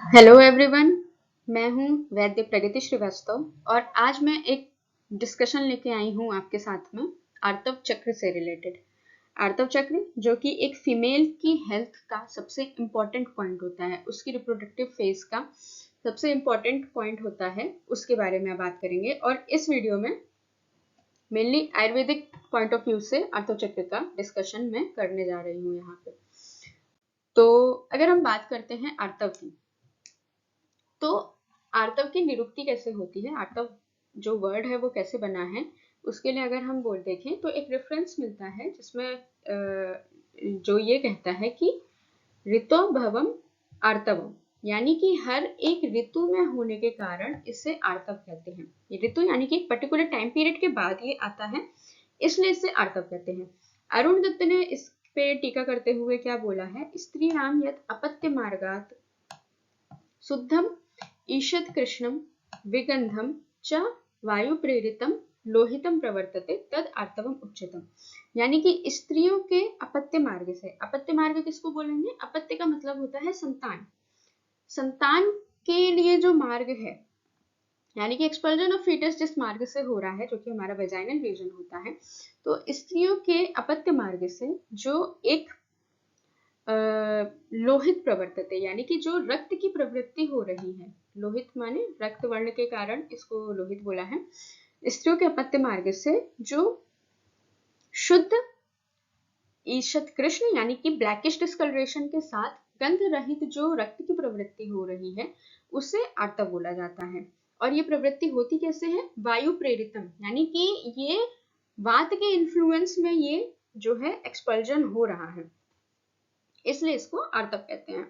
Hello everyone, मैं हूं वैद्य प्रगति श्रीवास्तव और आज मैं एक डिस्कशन लेके आई हूं आपके साथ में आर्तव चक्र से रिलेटेड। आर्तव चक्र जो कि एक फीमेल की हेल्थ का सबसे इम्पॉर्टेंट पॉइंट होता है, उसकी रिप्रोडक्टिव फेज का सबसे इम्पॉर्टेंट पॉइंट होता है, उसके बारे में बात करेंगे। और इस वीडियो में mainly Ayurvedic point of view से आर्तव चक्र का डिस्कशन मैं करने जा रही हूँ यहाँ पे। तो अगर हम बात करते हैं आर्तव की, तो आर्तव की निरुक्ति कैसे होती है, आर्तव जो वर्ड है वो कैसे बना है, उसके लिए अगर हम बोल देखें तो एक रेफरेंस मिलता है जिसमें जो ये कहता है कि ऋतो भवम आर्तवम, यानी कि हर एक ऋतु में होने के कारण इसे आर्तव कहते हैं। ये ऋतु यानी कि एक पर्टिकुलर टाइम पीरियड के बाद ये आता है, इसलिए इसे आर्तव कहते हैं। अरुण दत्त ने इस पे टीका करते हुए क्या बोला है, स्त्री नाम यद अपत्य मार्गात शुद्धम ईषद कृष्णम विगंधम च वायु प्रेरितम लोहितम प्रवर्तते तद आर्तवम उच्चतम। यानी कि स्त्रियों के अपत्य मार्ग से, अपत्य मार्ग किसको बोलेंगे, अपत्य का मतलब होता है संतान, संतान के लिए जो मार्ग है, यानी कि एक्सपल्जन ऑफ फीटस जिस मार्ग से हो रहा है, जो कि हमारा वेजाइनल रीजन होता है, तो स्त्रियों के अपत्य मार्ग से जो एक लोहित प्रवर्तते, यानी कि जो रक्त की प्रवृत्ति हो रही है, लोहित माने रक्त वर्ण के कारण इसको लोहित बोला है, स्त्रियों के अपत्य मार्ग से जो शुद्ध ईषत कृष्ण यानी कि ब्लैकिश डिस्कलरेशन के साथ गंध रहित जो रक्त की प्रवृत्ति हो रही है, उसे आर्तव बोला जाता है। और ये प्रवृत्ति होती कैसे है, वायु प्रेरितम, यानी कि ये वात के इन्फ्लुएंस में ये जो है एक्सपल्जन हो रहा है, इसलिए इसको आर्तव कहते हैं।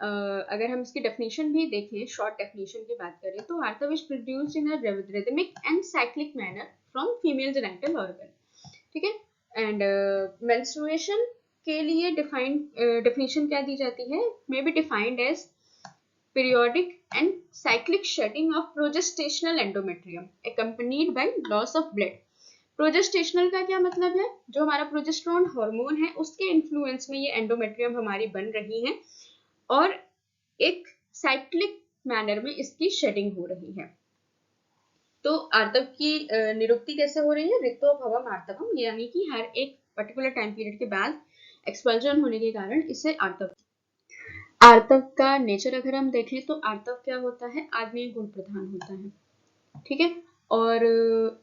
अगर हम इसकी डेफिनेशन भी देखें, शॉर्ट डेफिनेशन की बात करें, तो आर्तव is produced in a rhythmic and cyclic manner from female genital organ. ठीक है, एंड मेंस्ट्रुएशन के लिए डेफिनेशन क्या दी जाती है, may be defined as periodic and cyclic shedding of progestational endometrium accompanied by loss of blood। Progestational का क्या मतलब है, जो हमारा प्रोजेस्टेरोन हार्मोन है उसके इन्फ्लुएंस में ये एंडोमेट्रियम हमारी बन रही है और एक साइक्लिक मैनर में इसकी शेडिंग हो रही है। तो आर्तव की निरुक्ति कैसे हो रही है, ऋतो भवम आर्तवम, यानी कि हर एक पर्टिकुलर टाइम पीरियड के बाद एक्सपल्जन होने के कारण इसे आर्तव। आर्तव का नेचर अगर हम देखें तो आर्तव क्या होता है, आग्नेय गुण प्रधान होता है। ठीक है, और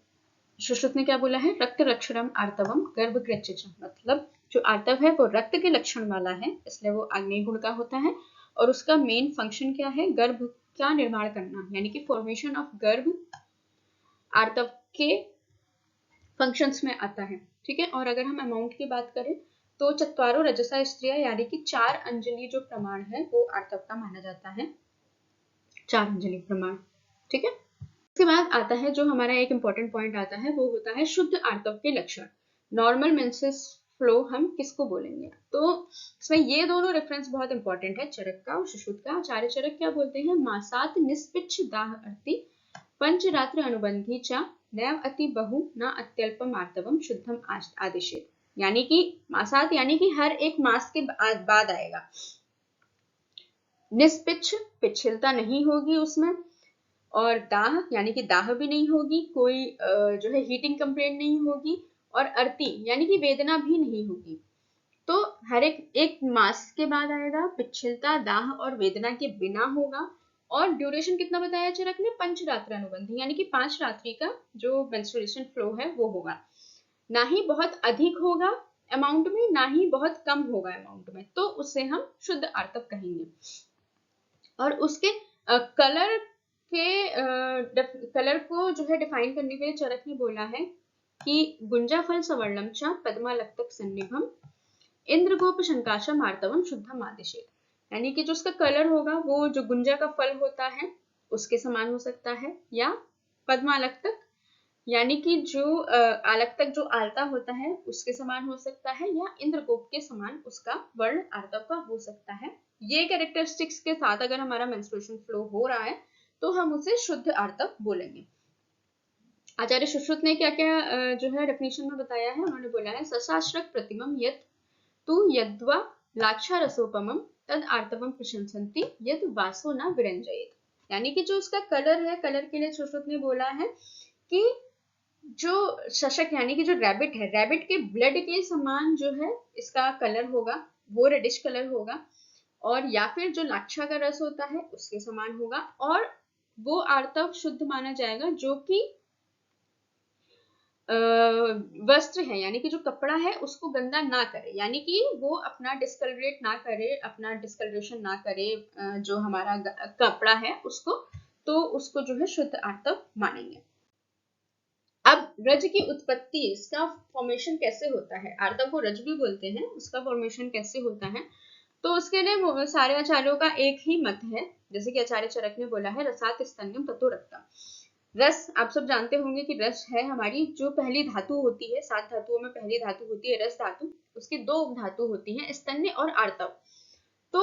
सुश्रुत ने क्या बोला है, रक्त लक्षणम आर्तवम गर्भ कृच्च, मतलब जो आर्तव है वो रक्त के लक्षण वाला है, इसलिए वो आग्नेय गुण का होता है और उसका मेन फंक्शन क्या है, गर्भ का निर्माण करना, यानी कि फॉर्मेशन ऑफ गर्भ आर्तव के फंक्शंस में आता है। ठीक है, और अगर हम अमाउंट की बात करें तो चत्वारो रजसा स्त्रियां, यानी कि 4 अंजलि जो प्रमाण है वो आर्तव का माना जाता है, 4 अंजलि प्रमाण। ठीक है, इसके बाद आता है जो हमारा एक इंपॉर्टेंट पॉइंट आता है, वो होता है शुद्ध आर्तव के लक्षण। नॉर्मल मेंसेस फ्लो हम किसको बोलेंगे, तो इसमें ये दोनों रेफरेंस बहुत इंपॉर्टेंट है, चरक का और सुश्रुत का। आचार्य चरक क्या बोलते हैं, मासात निष्पिच्छ दाह अर्ति पंचरात्र अनुबंधी चा नैव अति बहु न अत्यल्पम आर्तवम शुद्धम आदिशेत, यानी कि मासात यानी कि हर एक मास के बाद आएगा, निष्पिच्छ पिछलता नहीं होगी उसमें, और दाह यानी कि दाह भी नहीं होगी, कोई जो है हीटिंग कंप्लेंट नहीं होगी, और अर्ति यानी कि वेदना भी नहीं होगी। तो हर एक मास के बाद आएगा, पिछलता दाह और वेदना के बिना होगा, और ड्यूरेशन कितना बताया चरक ने, पंचरात्र अनुबंधी, यानी कि 5 रात्रि का जो मेंस्ट्रुएशन फ्लो है वो होगा, ना ही बहुत अधिक होगा अमाउंट में, ना ही बहुत कम होगा अमाउंट में, तो उसे हम शुद्ध आर्तव कहेंगे। और उसके कलर के कलर को जो है डिफाइन करने के लिए चरक ने बोला है कि गुंजाफल सवर्णम च पद्मालक्तक सन्निभम इंद्रगोप शंकाशम आर्तवम शुद्धम आदिशेत, यानी कि जो उसका कलर होगा वो जो गुंजा का फल होता है उसके समान हो सकता है, या पद्मालक्तक यानी कि जो आलक्तक जो आलता होता है उसके समान हो सकता है, या इंद्रगोप के समान उसका वर्ण आर्तव का हो सकता है। ये कैरेक्टरिस्टिक्स के साथ अगर हमारा मेंस्ट्रुएशन फ्लो हो रहा है तो हम उसे शुद्ध आर्तव बोलेंगे। आचार्य सुश्रुत ने क्या क्या जो है डेफिनेशन में बताया है, उन्होंने बोला है सशास्त्रक प्रतिमम यत् तु यद्वा लाक्षा रसोपमम तद आर्तवम प्रशंसन्ति यद वासो न विरंजयेत। यानी कि जो उसका कलर है, कलर के लिए सुश्रुत ने बोला है कि जो शशक यानी कि जो रैबिट है, रैबिट के ब्लड के समान जो है इसका कलर होगा, वो रेडिश कलर होगा, और या फिर जो लाक्षा का रस होता है उसके समान होगा, और वो आर्तव शुद्ध माना जाएगा जो कि वस्त्र है यानी कि जो कपड़ा है उसको गंदा ना करे, यानी कि वो अपना डिस्कलरेट ना करे, अपना डिस्कलरेशन ना करे जो हमारा कपड़ा है उसको, तो उसको जो है शुद्ध आर्तव मानेंगे। अब रज की उत्पत्ति, इसका फॉर्मेशन कैसे होता है, आर्तव को रज भी बोलते हैं, उसका फॉर्मेशन कैसे होता है, तो उसके लिए सारे आचार्यों का एक ही मत है, जैसे कि आचार्य चरक ने बोला है रसात स्तन्यम ततो रक्तम। रस आप सब जानते होंगे कि रस है हमारी जो पहली धातु होती है, 7 धातुओं में पहली धातु होती है रस धातु, उसकी 2 धातु होती हैं स्तन्य और आर्तव। तो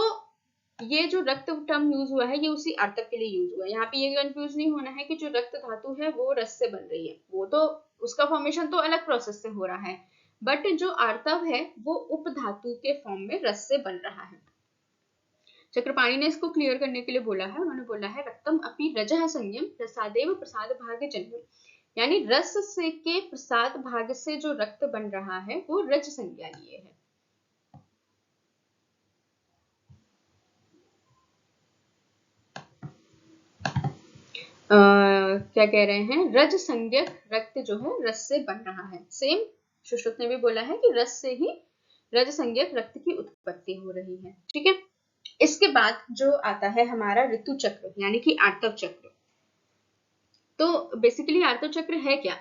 ये जो रक्त टर्म यूज हुआ है ये उसी आर्तव के लिए यूज हुआ है। यहाँ पे ये कंफ्यूज नहीं होना है कि जो रक्त धातु है वो रस से बन रही है, वो तो उसका फॉर्मेशन तो अलग प्रोसेस से हो रहा है, बट जो आर्तव है वो उपधातु के फॉर्म में रस से बन रहा है। चक्रपाणी ने इसको क्लियर करने के लिए बोला है, उन्होंने बोला है रक्तम अपि रजः संयम प्रसादेव प्रसाद भाग जन्म, यानी रस से के प्रसाद भाग से जो रक्त बन रहा है वो रज संज्ञा लिए है। क्या कह रहे हैं, रज संज्ञक रक्त जो है रस से बन रहा है। सेम सुश्रुत ने भी बोला है कि रस से ही रज संज्ञक रक्त की उत्पत्ति हो रही है। ठीक है, इसके बाद जो आता है हमारा ऋतु चक्र यानी कि आर्तव चक्र। तो बेसिकली आर्तव चक्र है क्या,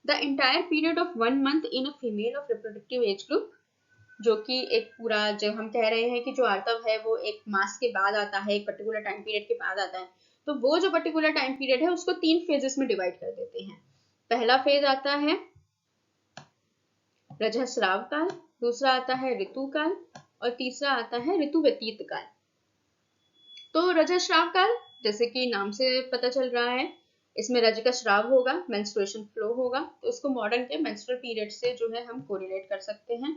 the entire period of 1 month in a female of reproductive age group, जो कि एक पूरा, जब हम कह रहे हैं कि जो आर्तव है वो एक मास के बाद आता है, एक पर्टिकुलर टाइम पीरियड के बाद आता है, तो वो जो पर्टिकुलर टाइम पीरियड है उसको 3 फेजेस में डिवाइड कर देते हैं। पहला फेज आता है रजस्राव काल, दूसरा आता है ऋतु काल, और तीसरा आता है ऋतु व्यतीत काल। तो रजस्राव काल जैसे कि नाम से पता चल रहा है, इसमें रज का श्राव होगा, मेंस्ट्रुएशन फ्लो होगा, तो इसको मॉडर्न के मेंस्ट्रुअल पीरियड से जो है हम कोरिलेट कर सकते हैं।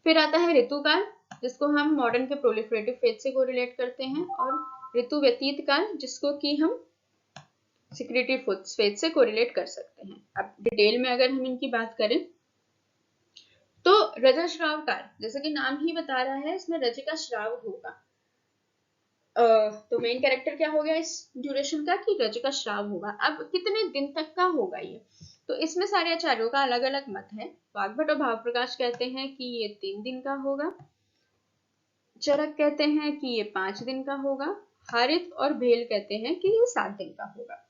फिर आता है ऋतु काल, जिसको हम मॉडर्न के प्रोलिफरेटिव फेज से कोरिलेट करते हैं, और ऋतु व्यतीत काल जिसको कि हम सिक्रेटरी फेज से कोरिलेट कर सकते हैं। अब डिटेल में अगर हम इनकी बात करें तो रजस्राव काल जैसे कि नाम ही बता रहा है, इसमें रज का श्राव होगा। तो मेन कैरेक्टर क्या हो गया इस ड्यूरेशन का कि रज का श्राव होगा। अब कितने दिन तक का होगा ये, तो इसमें सारे आचार्यों का अलग अलग मत है। वाग्भट और भाव प्रकाश कहते हैं कि ये 3 दिन का होगा, चरक कहते हैं कि ये 5 दिन का होगा, हारित और भेल कहते हैं कि ये 7 दिन का होगा।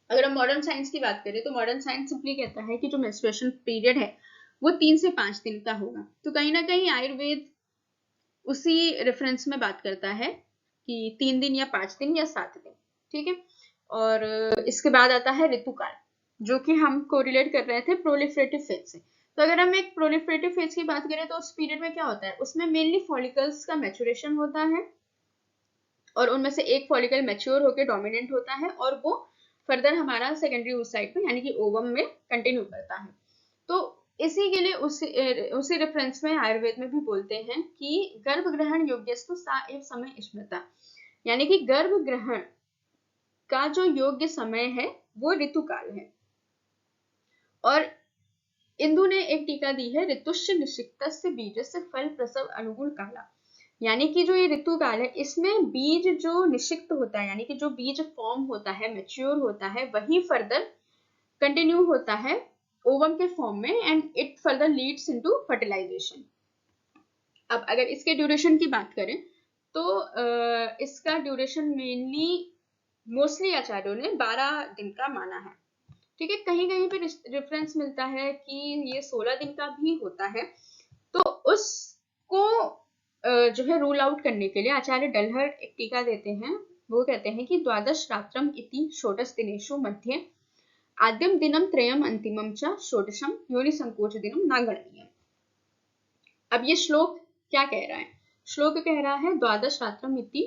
अगर हम मॉडर्न साइंस की बात करें तो मॉडर्न साइंस सिंपली कहता है कि जो मेंस्ट्रुएशन पीरियड है वो 3 से 5 दिन का होगा। तो कहीं ना कहीं आयुर्वेद उसी रेफरेंस में बात करता है कि 3 दिन या 5 दिन या 7 दिन। ठीक है, और इसके बाद आता है ऋतुकाल जो कि हम कोरिलेट कर रहे थे प्रोलिफरेटिव फेज से। तो अगर हम एक प्रोलिफरेटिव फेज की बात करें तो उस पीरियड में क्या होता है, उसमें मेनली फॉलिकल्स का मैच्योरेशन होता है, और उनमें से एक फॉलिकल मैच्योर होकर डोमिनेंट होता है और वो फर्दर हमारा सेकेंडरी oocyte में यानी कि ओवम में कंटिन्यू करता है। तो इसी के लिए उसी रेफरेंस में आयुर्वेद में भी बोलते हैं कि गर्भ ग्रहण योग्यस्तु सा एव समय स्मृता, यानी कि गर्भ ग्रहण का जो योग्य समय है वो ऋतुकाल है। और इंदु ने एक टीका दी है ऋतुष्य निषिक्तस्य बीजस्य फल प्रसव अनुकूल काला, यानी कि जो ये ऋतु काल है इसमें बीज जो निषिक्त होता है यानी कि जो बीज फॉर्म होता है, मैच्योर होता है, वही फर्दर कंटिन्यू होता है ओवम के फॉर्म में and it further leads into fertilisation. अब अगर इसके ड्यूरेशन की बात करें तो इसका ड्यूरेशन मेनली मोस्टली आचार्यों ने 12 दिन का माना है। ठीक है, कहीं कहीं पे रेफरेंस मिलता है कि ये 16 दिन का भी होता है। तो उसको जो है रूल आउट करने के लिए आचार्य डलहर एक टीका देते हैं, वो कहते हैं कि द्वादश रात्रम इति षोडश दिनेषु मध्ये आद्यम दिनम त्रयम अंतिमम च षोडशम योनि संकोच दिनम ना गणनीय। अब ये श्लोक क्या कह रहा है, श्लोक कह रहा है द्वादश रात्रम इति,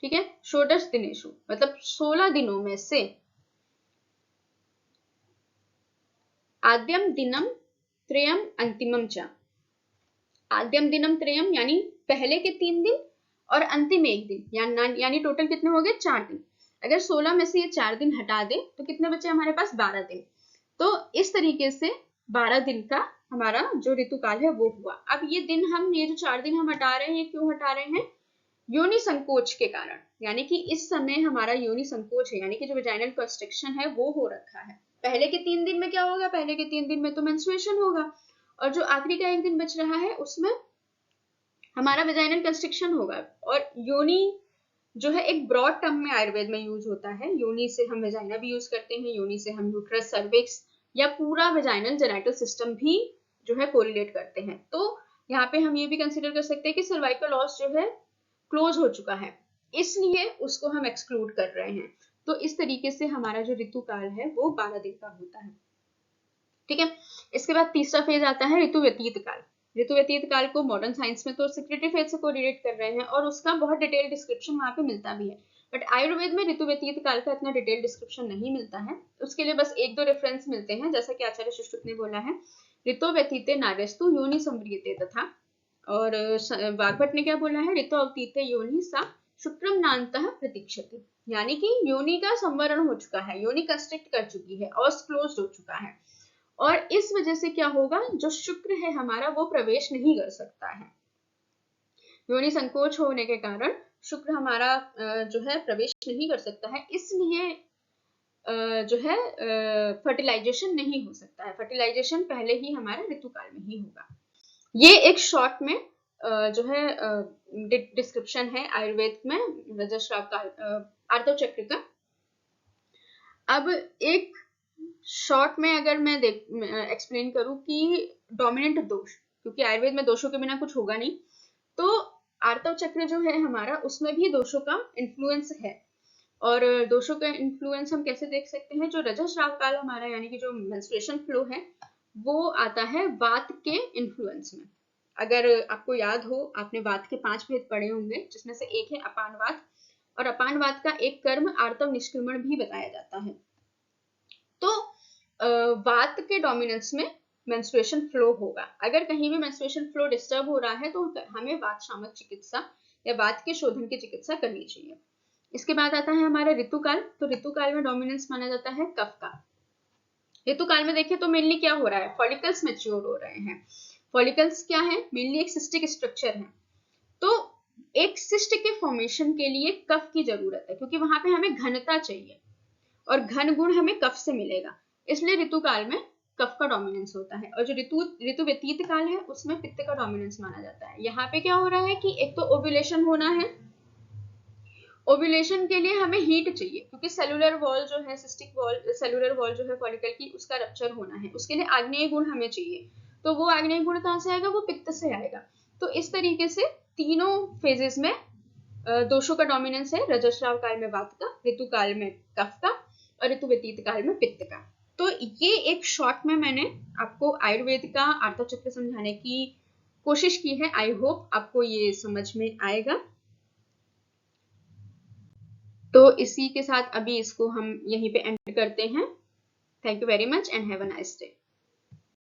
ठीक है, षोडश दिनेषु मतलब 16 दिनों में से आद्यम दिनम त्रयम अंतिमम च, आद्यम दिनम त्रयम यानी पहले के 3 दिन और अंतिम एक दिन, यानी टोटल कितने हो गए 4 दिन। अगर 16 में से ये 4 दिन हटा दे तो कितने बचे हमारे पास 12 दिन। तो इस तरीके से 12 दिन का हमारा जो ऋतुकाल है वो हुआ। अब ये जो 4 दिन हम हटा रहे हैं, क्यों हटा रहे हैं? योनि संकोच के कारण, यानी कि इस समय हमारा योनि संकोच है, यानी कि जो वेजाइनल कंस्ट्रिक्शन है वो हो रखा है। पहले के 3 दिन में क्या होगा? पहले के 3 दिन में तो मेंस्ट्रुएशन होगा, और जो आखिरी का 1 दिन बच रहा है उसमें हमारा वेजाइनल कंस्ट्रिक्शन होगा। और योनि जो है एक ब्रॉड टर्म में आयुर्वेद में यूज होता है। योनि से हम वेजाइना भी यूज करते हैं, योनि से हम यूट्रस, सर्विक्स या पूरा वेजाइनल जेनाइटल सिस्टम भी जो है कोरिलेट करते हैं। तो यहाँ पे हम ये भी कंसिडर कर सकते हैं कि सर्वाइकल ऑस जो है क्लोज हो चुका है, इसलिए उसको हम एक्सक्लूड कर रहे हैं। तो इस तरीके से हमारा जो ऋतुकाल है वो 12 दिन का होता है। ठीक है, इसके बाद तीसरा फेज आता है ऋतु व्यतीत काल। ऋतु व्यतीत काल को मॉडर्न साइंस में तो सेक्रेटरी फेज से कोरिलेट कर रहे हैं और उसका बहुत डिटेल डिस्क्रिप्शन वहां पे मिलता भी है, बट आयुर्वेद में ऋतु व्यतीत काल का इतना डिटेल डिस्क्रिप्शन नहीं मिलता है। उसके लिए बस 1-2 रेफरेंस मिलते हैं, जैसा कि आचार्य सुश्रुत ने बोला है, ऋतु व्यतीते नार्यस्तु योनि संव्रियते तथा, और वाग्भट ने क्या बोला है? ऋतु अवतीते योनि सा शुक्रम नान्तः प्रतीक्षति, यानी कि योनि का संवरण हो चुका है, योनि कंस्ट्रिक्ट कर चुकी है, ऑस क्लोज्ड हो चुका है, और इस वजह से क्या होगा? जो शुक्र है हमारा वो प्रवेश नहीं कर सकता है। योनि संकोच होने के कारण शुक्र हमारा जो है प्रवेश नहीं कर सकता है, इसलिए जो है फर्टिलाइजेशन नहीं हो सकता है। फर्टिलाइजेशन पहले ही हमारे ऋतुकाल में ही होगा। ये एक शॉर्ट में जो है डिस्क्रिप्शन है आयुर्वेद में रजस्राव काल, आर्तव चक्र का। अब एक शॉर्ट में अगर मैं एक्सप्लेन करूं कि डोमिनेंट दोष, क्योंकि आयुर्वेद में दोषों के बिना कुछ होगा नहीं, तो आर्तव चक्र जो है हमारा उसमें भी दोषों का इन्फ्लुएंस है। और दोषों का इन्फ्लुएंस हम कैसे देख सकते हैं? जो रजस्राव काल हमारा, यानी कि जो मेंस्ट्रुएशन फ्लो है, वो आता है वात के इन्फ्लुएंस में। अगर आपको याद हो, आपने वात के 5 भेद पढ़े होंगे, जिसमें से एक है अपानवात, और अपानवात का एक कर्म आर्तव निष्क्रमण भी बताया जाता है। तो वात के डोमिनेंस में मेंस्ट्रुएशन फ्लो होगा। अगर कहीं भी मेंस्ट्रुएशन फ्लो डिस्टर्ब हो रहा है तो हमें वात शामक चिकित्सा या वात के शोधन की चिकित्सा करनी चाहिए। इसके बाद आता है हमारा ऋतुकाल। तो ऋतुकाल में डोमिनेंस माना जाता है कफ का। ऋतुकाल में देखिए तो मेनली क्या हो रहा है? फॉलिकल्स मैच्योर हो रहे हैं। फॉलिकल्स क्या है? मेनली एक सिस्टिक स्ट्रक्चर है। तो एक सिस्ट के फॉर्मेशन के लिए कफ की जरूरत है, क्योंकि वहां पे हमें घनता चाहिए, और घन गुण हमें कफ से मिलेगा, इसलिए ऋतुकाल में कफ का डोमिनेंस होता है। और जो ऋतु व्यतीत काल है उसमें पित्त का डोमिनेंस माना जाता है। यहाँ पे क्या हो रहा है कि एक तो ओव्यूलेशन होना है, ओव्यूलेशन के लिए हमें हीट चाहिए, क्योंकि सेलुलर वॉल जो है, सिस्टिक वॉल, सेलुलर वॉल जो है फॉलिकल की, उसका रप्चर होना है, उसके लिए आग्नेय गुण हमें चाहिए। तो वो आग्नेय गुण कहाँ से आएगा? वो पित्त से आएगा। तो इस तरीके से तीनों फेजेस में दोषों का डोमिनेंस है। रजस्राव काल में वात का, ऋतुकाल में कफ का, और ऋतु व्यतीत काल में पित्त का। तो ये एक शॉर्ट में मैंने आपको आयुर्वेद का आर्तव चक्र समझाने की कोशिश की है। आई होप आपको ये समझ में आएगा। तो इसी के साथ अभी इसको हम यहीं पे एंड करते हैं। Thank you very much and have a nice day.